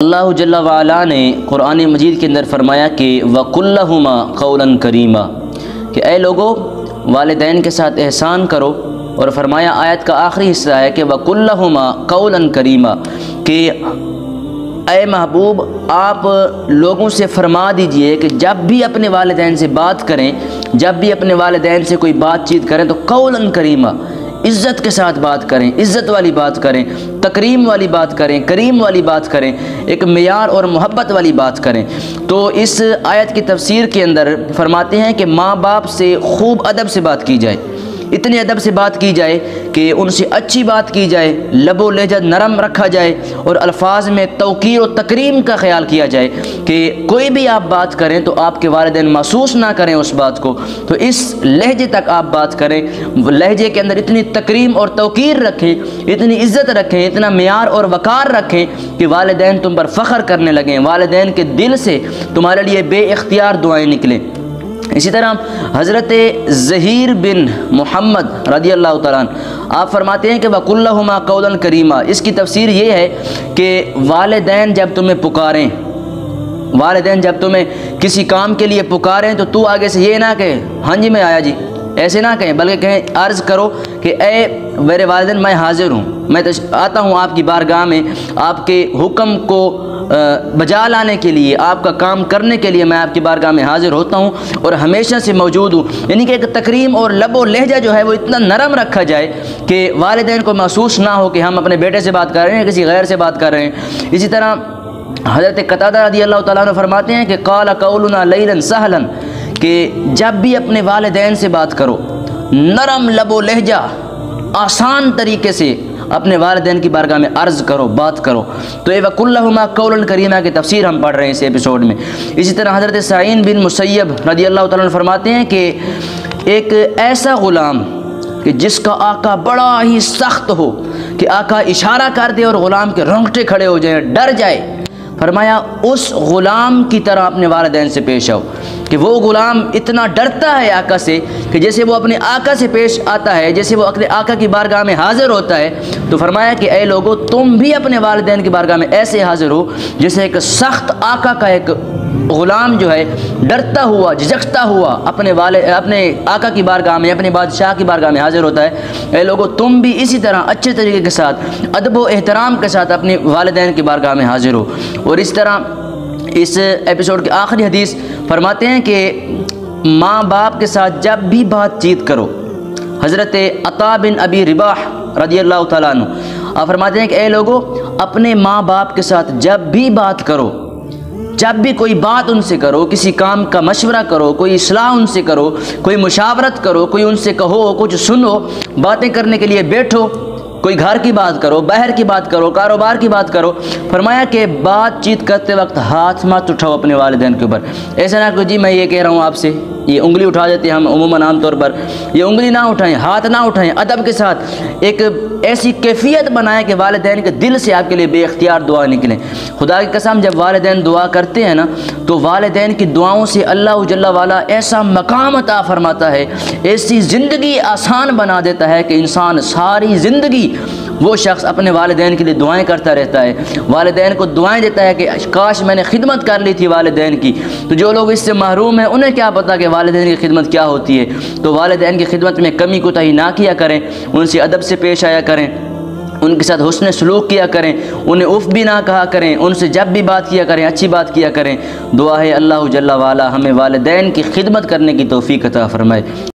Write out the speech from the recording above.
अल्लाह जल्ला वाला ने कुरान मजीद के अंदर फरमाया कि वकुल्लहुमा कौलन करीमा, कि ऐ लोगो वालिदैन के साथ एहसान करो। और फरमाया आयत का आखिरी हिस्सा है कि वकुल्लहुमा कौलन करीमा, कि ऐ महबूब आप लोगों से फरमा दीजिए कि जब भी अपने वालिदैन से बात करें, जब भी अपने वालिदैन से कोई बातचीत करें तो कौलन करीमा, इज़्ज़त के साथ बात करें, इज़्ज़त वाली बात करें, तकरीम वाली बात करें, करीम वाली बात करें, एक मेयार और मोहब्बत वाली बात करें। तो इस आयत की तफसीर के अंदर फरमाते हैं कि माँ बाप से खूब अदब से बात की जाए, इतने अदब से बात की जाए कि उनसे अच्छी बात की जाए, लबो लहजा नरम रखा जाए और अल्फाज में तौकीर और तकरीम का ख्याल किया जाए कि कोई भी आप बात करें तो आपके वालिदैन महसूस ना करें उस बात को, तो इस लहजे तक आप बात करें, लहजे के अंदर इतनी तकरीम और तौकीर रखें, इतनी इज़्ज़त रखें, इतना मेयार और वक़ार रखें कि वालिदैन तुम पर फ़ख्र करने लगें, वालिदैन के दिल से तुम्हारे लिए बेइख्तियार दुआएँ निकलें। इसी तरह हज़रत ज़हीर बिन मोहम्मद रदी अल्लाह तआला अन्हु आप फरमाते हैं कि वकुल्लहुमा कौलन करीमा, इसकी तफसीर ये है कि वालिदैन जब तुम्हें पुकारें, वालिदैन जब तुम्हें किसी काम के लिए पुकारें तो तू आगे से ये ना कहे हाँ जी मैं आया जी, ऐसे ना कहें, बल्कि कहें अर्ज़ करो कि ए मेरे वालिदैन मैं हाज़िर हूँ, मैं आता हूँ आपकी बारगाह में आपके हुक्म को बजा लाने के लिए, आपका काम करने के लिए मैं आपकी बारगाह में हाज़िर होता हूँ और हमेशा से मौजूद हूँ। यानी कि एक तकरीम और लबो लहजा जो है वो इतना नरम रखा जाए कि वालिदैन को महसूस ना हो कि हम अपने बेटे से बात कर रहे हैं, किसी गैर से बात कर रहे हैं। इसी तरह हज़रत कतादा रज़ी अल्लाह तआला अन्हु फरमाते हैं कि क़ाल क़ौलुना लैलन सहलन, कि जब भी अपने वालिदैन से बात करो नरम लबो लहजा आसान तरीके से अपने वालिदैन की बारगाह में अर्ज़ करो, बात करो। तो ये वकुल्लहुमा कौलन करीमा की तफसीर हम पढ़ रहे हैं इस एपिसोड में। इसी तरह हज़रत सईद बिन मुसय्यब रज़ी अल्लाह तआला अन्हु फरमाते हैं कि एक ऐसा ग़ुलाम कि जिसका आका बड़ा ही सख्त हो, कि आका इशारा कर दे और ग़ुलाम के रोंगटे खड़े हो जाए, डर जाए, फरमाया उस ग़ुलाम की तरह अपने वालिदैन से पेश आओ, कि वो ग़ुलाम इतना डरता है आका से कि जैसे वो अपने आका से पेश आता है, जैसे वो अपने आका की बारगाह में हाज़िर होता है। तो फरमाया कि ऐ लोगों तुम भी अपने वालिदैन की बारगाह में ऐसे हाज़िर हो जैसे एक सख्त आका का एक ग़ुलाम जो है डरता हुआ, झिझकता हुआ अपने आका की बारगाह में, अपने बादशाह की बारगाह में हाज़िर होता है। ऐ लोगों तुम भी इसी तरह अच्छे तरीके के साथ, अदब व एहतराम के साथ अपने वालिदैन की बारगाह में हाज़िर हो। और इस तरह इस एपिसोड की आखिरी हदीस फरमाते हैं कि माँ बाप के साथ जब भी बातचीत करो, हज़रत अता बिन अबी रिबाह रज़ी अल्लाह तआला अन्हु आप फरमाते हैं कि ऐ लोगों अपने माँ बाप के साथ जब भी बात करो, जब भी कोई बात उनसे करो, किसी काम का मशवरा करो, कोई इस्लाह उनसे करो, कोई मुशावरत करो, कोई उनसे कहो, कुछ सुनो, बातें करने के लिए बैठो, कोई घर की बात करो, बाहर की बात करो, कारोबार की बात करो, फरमाया कि बातचीत करते वक्त हाथ मत उठाओ अपने वालिदैन के ऊपर। ऐसा ना कि जी मैं ये कह रहा हूँ आपसे, ये उंगली उठा देते हैं हम उमूमन आम तौर पर, ये उंगली ना उठाएं, हाथ ना उठाएं, अदब के साथ एक ऐसी कैफियत बनाएं कि वालिदैन के दिल से आपके लिए बेइख्तियार दुआ निकलें। खुदा की कसम जब वालिदैन दुआ करते हैं ना तो वालिदैन की दुआओं से अल्लाह जल्ला वाला ऐसा मकाम अता फरमाता है, ऐसी ज़िंदगी आसान बना देता है कि इंसान सारी ज़िंदगी वो शख्स अपने वालिदैन के लिए दुआएं करता रहता है, वालिदैन को दुआएं देता है कि काश मैंने खिदमत कर ली थी वालिदैन की। तो जो लोग इससे महरूम हैं उन्हें क्या पता कि वालिदैन की खिदमत क्या होती है। तो वालिदैन की खिदमत में कमी कोताही ना किया करें, उनसे अदब से पेश आया करें, उनके साथ हुस्न सलूक किया करें, उन्हें उफ़ भी ना कहा करें, उनसे जब भी बात किया करें अच्छी बात किया करें। दुआ है अल्लाह जल्ला वाला हमें वालिदैन की खिदमत करने की तौफ़ीक़ अता फ़रमाए।